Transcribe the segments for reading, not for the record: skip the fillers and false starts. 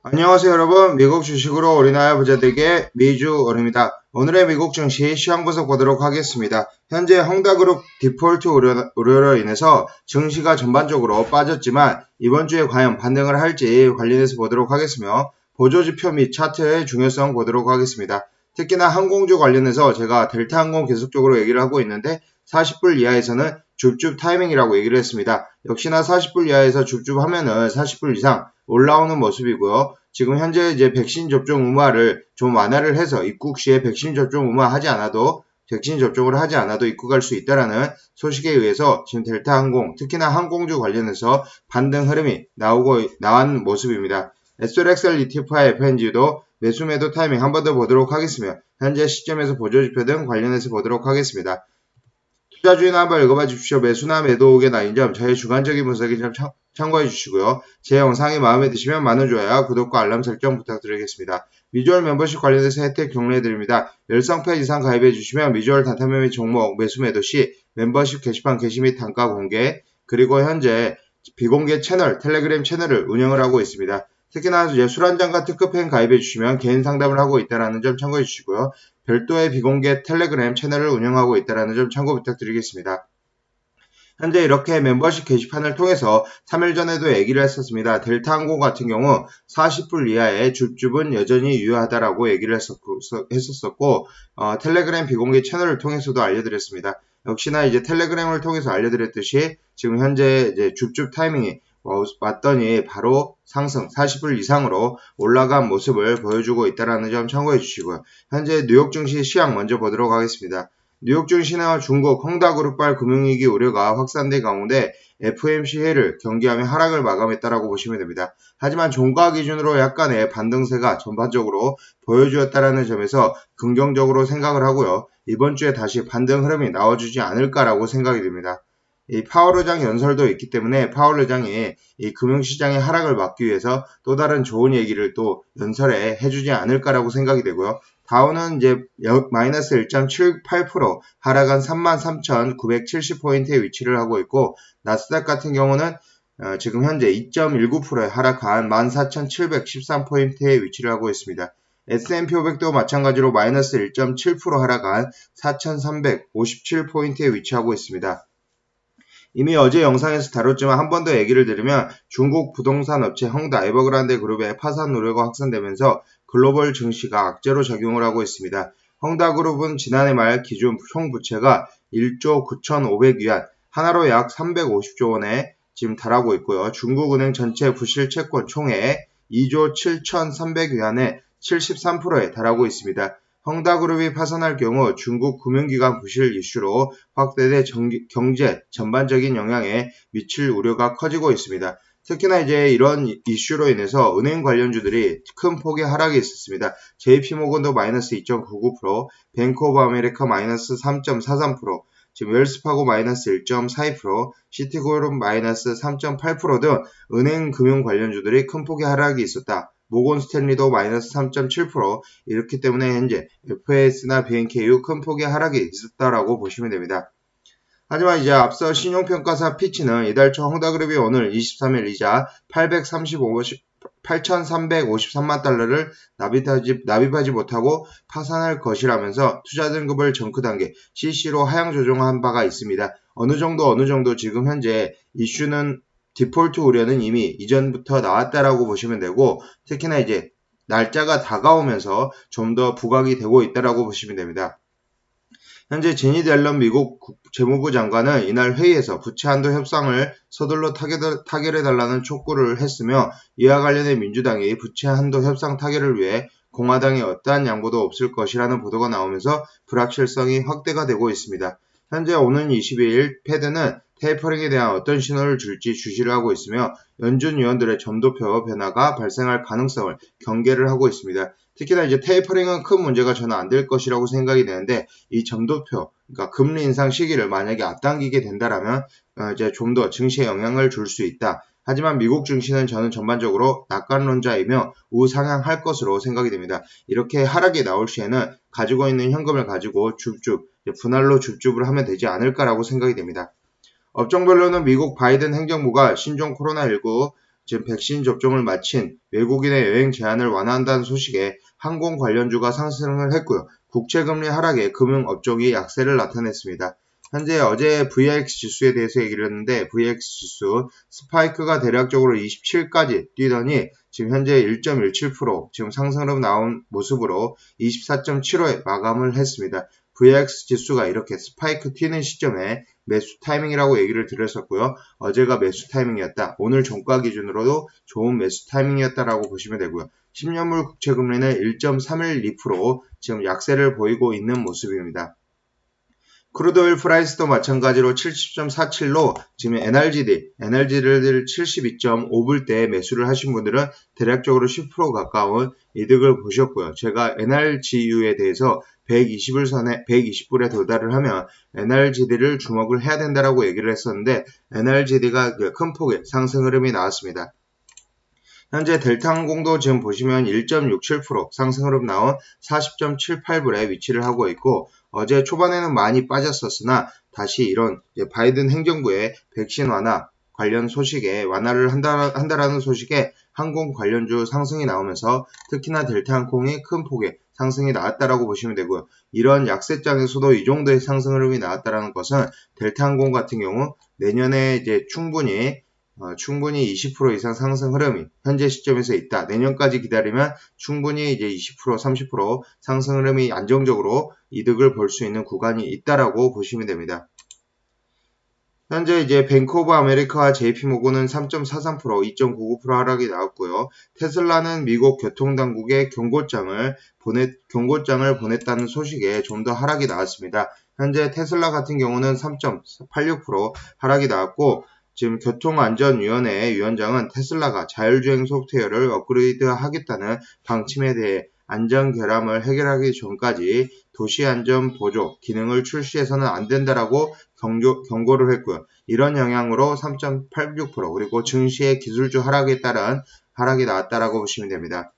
안녕하세요 여러분. 미국 주식으로 우리나라 부자들에게 미주 오름입니다. 오늘의 미국 증시 시황 분석 보도록 하겠습니다. 현재 헝다그룹 디폴트 우려로 인해서 증시가 전반적으로 빠졌지만 이번 주에 과연 반등을 할지 관련해서 보도록 하겠으며 보조지표 및 차트의 중요성 보도록 하겠습니다. 특히나 항공주 관련해서 제가 델타항공 계속적으로 얘기를 하고 있는데 40불 이하에서는 줍줍 타이밍이라고 얘기를 했습니다. 역시나 40불 이하에서 줍줍 하면은 40불 이상 올라오는 모습이고요. 지금 현재 이제 백신 접종 의무화를 좀 완화를 해서 입국 시에 백신 접종 의무화하지 않아도 백신 접종을 하지 않아도 입국할 수 있다라는 소식에 의해서 지금 델타항공 특히나 항공주 관련해서 반등 흐름이 나온 모습입니다. SLXL ETF와 FNG도 매수 매도 타이밍 한 번 더 보도록 하겠으며 현재 시점에서 보조지표 등 관련해서 보도록 하겠습니다. 투자주의나 한번 읽어봐 주십시오. 매수나 매도옥의 나인 점 저의 주관적인 분석이 좀 참고해 주시고요. 제 영상이 마음에 드시면 많은 좋아요, 구독과 알람 설정 부탁드리겠습니다. 미주얼 멤버십 관련해서 혜택 경로해 드립니다. 10상패 이상 가입해 주시면 미주얼 단타매 및 종목 매수 매도 시 멤버십 게시판 게시 및 단가 공개 그리고 현재 비공개 채널 텔레그램 채널을 운영을 하고 있습니다. 특히나 이제 술 한잔과 특급팬 가입해 주시면 개인 상담을 하고 있다는 점 참고해 주시고요. 별도의 비공개 텔레그램 채널을 운영하고 있다는 점 참고 부탁드리겠습니다. 현재 이렇게 멤버십 게시판을 통해서 3일 전에도 얘기를 했었습니다. 델타항공 같은 경우 40불 이하의 줍줍은 여전히 유효하다라고 얘기를 했었고 텔레그램 비공개 채널을 통해서도 알려드렸습니다. 역시나 이제 텔레그램을 통해서 알려드렸듯이 지금 현재 이제 줍줍 타이밍이 왔더니 바로 상승 40불 이상으로 올라간 모습을 보여주고 있다는 점 참고해 주시고요. 현재 뉴욕 증시 시황 먼저 보도록 하겠습니다. 뉴욕 증시나 중국 헝다그룹발 금융위기 우려가 확산된 가운데 FOMC를 경계하며 하락을 마감했다라고 보시면 됩니다. 하지만 종가 기준으로 약간의 반등세가 전반적으로 보여주었다라는 점에서 긍정적으로 생각을 하고요. 이번 주에 다시 반등 흐름이 나와주지 않을까라고 생각이 됩니다. 이 파월 의장 연설도 있기 때문에 파월 의장이 이 금융시장의 하락을 막기 위해서 또 다른 좋은 얘기를 또 연설에 해주지 않을까라고 생각이 되고요. 다우는 이제 마이너스 1.78% 하락한 33,970포인트에 위치를 하고 있고 나스닥 같은 경우는 지금 현재 2.19%에 하락한 14,713포인트에 위치를 하고 있습니다. S&P 500도 마찬가지로 마이너스 1.7% 하락한 4,357포인트에 위치하고 있습니다. 이미 어제 영상에서 다뤘지만 한 번 더 얘기를 드리면 중국 부동산 업체 헝다 에버그란데 그룹의 파산 우려가 확산되면서 글로벌 증시가 악재로 작용을 하고 있습니다. 헝다 그룹은 지난해 말 기준 총 부채가 1조 9,500위안, 하나로 약 350조 원에 지금 달하고 있고요. 중국은행 전체 부실 채권 총액 2조 7,300위안에 73%에 달하고 있습니다. 헝다그룹이 파산할 경우 중국 금융기관 부실 이슈로 확대된 경제 전반적인 영향에 미칠 우려가 커지고 있습니다. 특히나 이제 이런 이슈로 인해서 은행 관련주들이 큰 폭의 하락이 있었습니다. JP모건도 마이너스 2.99%, 뱅크 오브 아메리카 마이너스 3.43%, 지금 웰스파고 마이너스 1.42%, 시티그룹 마이너스 3.8% 등 은행 금융 관련주들이 큰 폭의 하락이 있었다. 모건 스탠리도 마이너스 3.7% 이렇기 때문에 현재 FAS나 BNKU 큰 폭의 하락이 있었다라고 보시면 됩니다. 하지만 이제 앞서 신용평가사 피치는 이달 초 헝다그룹이 오늘 23일 이자 8,353만 달러를 납입하지 못하고 파산할 것이라면서 투자 등급을 정크 단계 CC로 하향 조정한 바가 있습니다. 어느 정도 지금 현재 이슈는 디폴트 우려는 이미 이전부터 나왔다라고 보시면 되고 특히나 이제 날짜가 다가오면서 좀 더 부각이 되고 있다라고 보시면 됩니다. 현재 제니 델런 미국 재무부 장관은 이날 회의에서 부채 한도 협상을 서둘러 타결해달라는 촉구를 했으며 이와 관련해 민주당이 부채 한도 협상 타결을 위해 공화당에 어떠한 양보도 없을 것이라는 보도가 나오면서 불확실성이 확대가 되고 있습니다. 현재 오는 22일 패드는 테이퍼링에 대한 어떤 신호를 줄지 주시를 하고 있으며 연준 위원들의 점도표 변화가 발생할 가능성을 경계를 하고 있습니다. 특히나 이제 테이퍼링은 큰 문제가 저는 안 될 것이라고 생각이 되는데 이 점도표, 그러니까 금리 인상 시기를 만약에 앞당기게 된다라면 이제 좀 더 증시에 영향을 줄 수 있다. 하지만 미국 증시는 저는 전반적으로 낙관론자이며 우상향할 것으로 생각이 됩니다. 이렇게 하락이 나올 시에는 가지고 있는 현금을 가지고 분할로 줍줍을 하면 되지 않을까라고 생각이 됩니다. 업종별로는 미국 바이든 행정부가 신종 코로나19 지금 백신 접종을 마친 외국인의 여행 제한을 완화한다는 소식에 항공 관련주가 상승을 했고요. 국채금리 하락에 금융업종이 약세를 나타냈습니다. 현재 어제 VIX 지수에 대해서 얘기를 했는데 VIX 지수 스파이크가 대략적으로 27까지 뛰더니 지금 현재 1.17% 지금 상승으로 나온 모습으로 24.75에 마감을 했습니다. VIX 지수가 이렇게 스파이크 튀는 시점에 매수 타이밍이라고 얘기를 드렸었고요. 어제가 매수 타이밍이었다. 오늘 종가 기준으로도 좋은 매수 타이밍이었다라고 보시면 되고요. 10년물 국채금리는 1.312% 지금 약세를 보이고 있는 모습입니다. 크루드오일 프라이스도 마찬가지로 70.47로 지금 NRG를 72.5불대에 매수를 하신 분들은 대략적으로 10% 가까운 이득을 보셨고요. 제가 NRGU에 대해서 120불에 도달을 하면 NRGD를 주목을 해야 된다라고 얘기를 했었는데 NRGD가 큰 폭의 상승 흐름이 나왔습니다. 현재 델타항공도 지금 보시면 1.67% 상승 흐름 나온 40.78불에 위치를 하고 있고 어제 초반에는 많이 빠졌었으나 다시 이런 바이든 행정부의 백신 완화 관련 소식에 완화를 한다라는 소식에 항공 관련주 상승이 나오면서 특히나 델타항공이 큰 폭의 상승이 나왔다라고 보시면 되고요. 이런 약세장에서도 이 정도의 상승 흐름이 나왔다라는 것은 델타항공 같은 경우 내년에 이제 충분히 20% 이상 상승 흐름이 현재 시점에서 있다. 내년까지 기다리면 충분히 이제 20%, 30% 상승 흐름이 안정적으로 이득을 볼 수 있는 구간이 있다라고 보시면 됩니다. 현재 이제 뱅크 오브 아메리카와 JP모건은 3.43%, 2.99% 하락이 나왔고요. 테슬라는 미국 교통당국에 경고장을 보냈다는 소식에 좀 더 하락이 나왔습니다. 현재 테슬라 같은 경우는 3.86% 하락이 나왔고 지금 교통안전위원회 위원장은 테슬라가 자율주행 소프트웨어를 업그레이드 하겠다는 방침에 대해 안전결함을 해결하기 전까지 도시안전보조 기능을 출시해서는 안 된다라고 경고를 했고요. 이런 영향으로 3.86% 그리고 증시의 기술주 하락에 따른 하락이 나왔다라고 보시면 됩니다.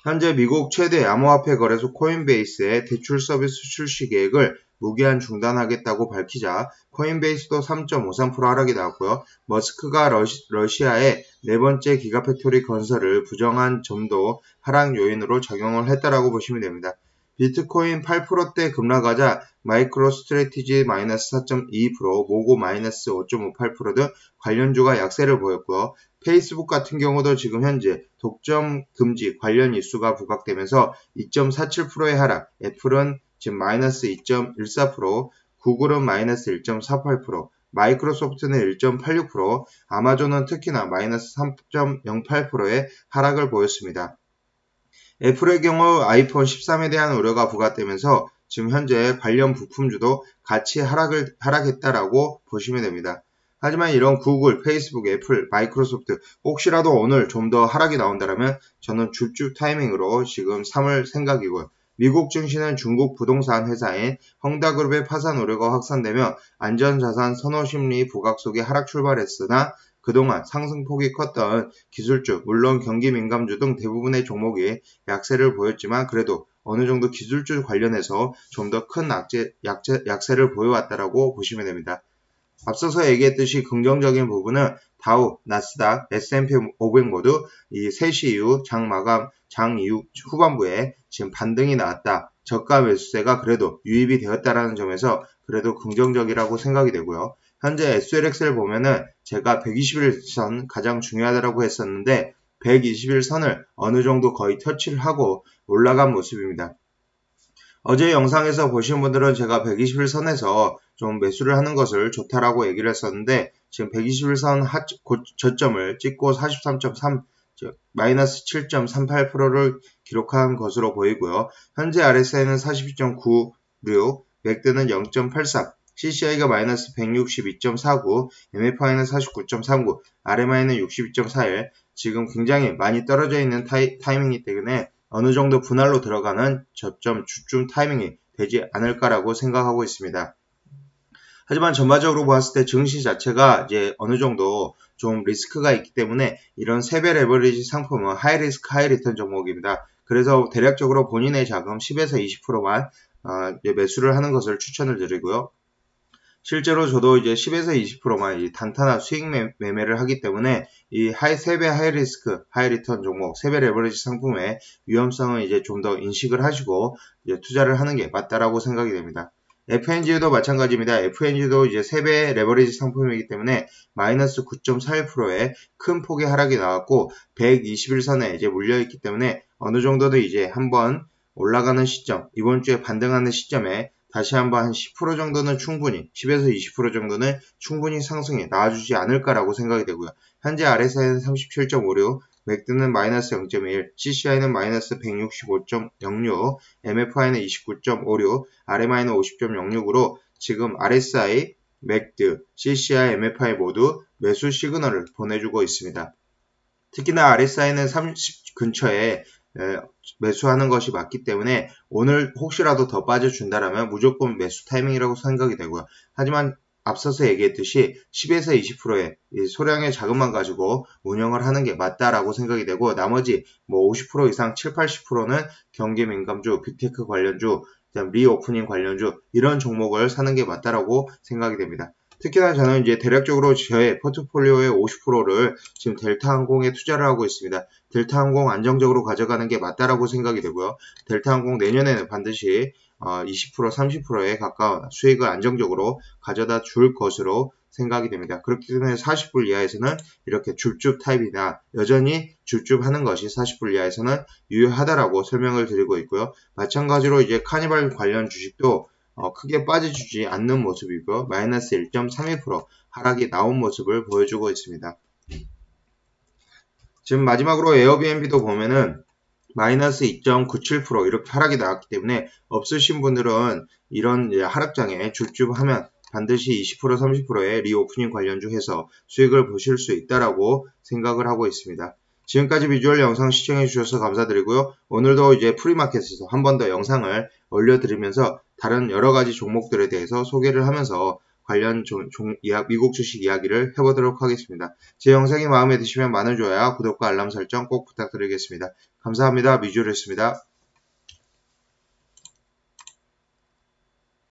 현재 미국 최대 암호화폐 거래소 코인베이스의 대출 서비스 출시 계획을 무기한 중단하겠다고 밝히자 코인베이스도 3.53% 하락이 나왔고요. 머스크가 러시아의 네 번째 기가팩토리 건설을 부정한 점도 하락 요인으로 작용을 했다라고 보시면 됩니다. 비트코인 8%대 급락하자 마이크로 스트래티지 마이너스 4.22%, 모고 마이너스 5.58% 등 관련주가 약세를 보였고요. 페이스북 같은 경우도 지금 현재 독점 금지 관련 이슈가 부각되면서 2.47%의 하락, 애플은 지금 마이너스 2.14%, 구글은 마이너스 1.48%, 마이크로소프트는 1.86%, 아마존은 특히나 마이너스 3.08%의 하락을 보였습니다. 애플의 경우 아이폰 13에 대한 우려가 부각되면서 지금 현재 관련 부품주도 같이 하락했다라고 보시면 됩니다. 하지만 이런 구글, 페이스북, 애플, 마이크로소프트 혹시라도 오늘 좀 더 하락이 나온다면 저는 줍줍 타이밍으로 지금 삼을 생각이고요. 미국 증시는 중국 부동산 회사인 헝다그룹의 파산 우려가 확산되며 안전자산 선호 심리 부각 속에 하락 출발했으나 그동안 상승폭이 컸던 기술주, 물론 경기 민감주 등 대부분의 종목이 약세를 보였지만 그래도 어느 정도 기술주 관련해서 좀 더 큰 약세를 보여왔다라고 보시면 됩니다. 앞서서 얘기했듯이 긍정적인 부분은 다우, 나스닥, S&P 500 모두 이 3시 이후 장 이후 후반부에 지금 반등이 나왔다. 저가 매수세가 그래도 유입이 되었다라는 점에서 그래도 긍정적이라고 생각이 되고요. 현재 SLX를 보면은 제가 121선 가장 중요하다고 했었는데 121선을 어느 정도 거의 터치를 하고 올라간 모습입니다. 어제 영상에서 보신 분들은 제가 121선에서 좀 매수를 하는 것을 좋다라고 얘기를 했었는데 지금 121선 저점을 찍고 43.3 마이너스 7.38%를 기록한 것으로 보이고요. 현재 RSI는 42.96, 맥드는 0.83, CCI가 마이너스 162.49, MFI는 49.39, RMI는 62.41, 지금 굉장히 많이 떨어져 있는 타이밍이기 때문에 어느 정도 분할로 들어가는 저점 주춤 타이밍이 되지 않을까라고 생각하고 있습니다. 하지만 전반적으로 봤을 때 증시 자체가 이제 어느 정도 좀 리스크가 있기 때문에 이런 세배 레버리지 상품은 하이 리스크 하이 리턴 종목입니다. 그래서 대략적으로 본인의 자금 10에서 20%만 매수를 하는 것을 추천을 드리고요. 실제로 저도 이제 10에서 20%만 이 단타나 수익 매매를 하기 때문에 이 3배 하이 리스크, 하이 리턴 종목, 3배 레버리지 상품의 위험성을 이제 좀 더 인식을 하시고 이제 투자를 하는 게 맞다라고 생각이 됩니다. FNG도 마찬가지입니다. FNG도 이제 3배 레버리지 상품이기 때문에 마이너스 9.41%의 큰 폭의 하락이 나왔고 121선에 이제 물려있기 때문에 어느 정도는 이제 한번 올라가는 시점, 이번 주에 반등하는 시점에 다시 한번 한 10% 정도는 충분히, 10에서 20% 정도는 충분히 상승이 나와주지 않을까라고 생각이 되고요. 현재 RSI는 37.56, 맥드는 마이너스 0.1, CCI는 마이너스 165.06, MFI는 29.56, RMI는 50.06으로 지금 RSI, 맥드, CCI, MFI 모두 매수 시그널을 보내주고 있습니다. 특히나 RSI는 30 근처에 매수하는 것이 맞기 때문에 오늘 혹시라도 더 빠져준다라면 무조건 매수 타이밍이라고 생각이 되고요. 하지만 앞서서 얘기했듯이 10에서 20%의 소량의 자금만 가지고 운영을 하는 게 맞다라고 생각이 되고 나머지 뭐 50% 이상 7, 80%는 경기 민감주, 빅테크 관련주, 리오프닝 관련주 이런 종목을 사는 게 맞다라고 생각이 됩니다. 특히나 저는 이제 대략적으로 저의 포트폴리오의 50%를 지금 델타항공에 투자를 하고 있습니다. 델타항공 안정적으로 가져가는 게 맞다라고 생각이 되고요. 델타항공 내년에는 반드시 20%, 30%에 가까운 수익을 안정적으로 가져다 줄 것으로 생각이 됩니다. 그렇기 때문에 40불 이하에서는 이렇게 줍줍 타입이나 여전히 줍줍 하는 것이 40불 이하에서는 유효하다라고 설명을 드리고 있고요. 마찬가지로 이제 카니발 관련 주식도 크게 빠져주지 않는 모습이고요. 마이너스 1.31% 하락이 나온 모습을 보여주고 있습니다. 지금 마지막으로 에어비앤비도 보면은 마이너스 2.97% 이렇게 하락이 나왔기 때문에 없으신 분들은 이런 하락장에 줍줍하면 반드시 20% 30%의 리오프닝 관련주 해서 수익을 보실 수 있다라고 생각을 하고 있습니다. 지금까지 비주얼 영상 시청해 주셔서 감사드리고요. 오늘도 이제 프리마켓에서 한 번 더 영상을 올려드리면서 다른 여러가지 종목들에 대해서 소개를 하면서 관련 미국 주식 이야기를 해보도록 하겠습니다. 제 영상이 마음에 드시면 많은 좋아요, 구독과 알람 설정 꼭 부탁드리겠습니다. 감사합니다. 미주얼이었습니다.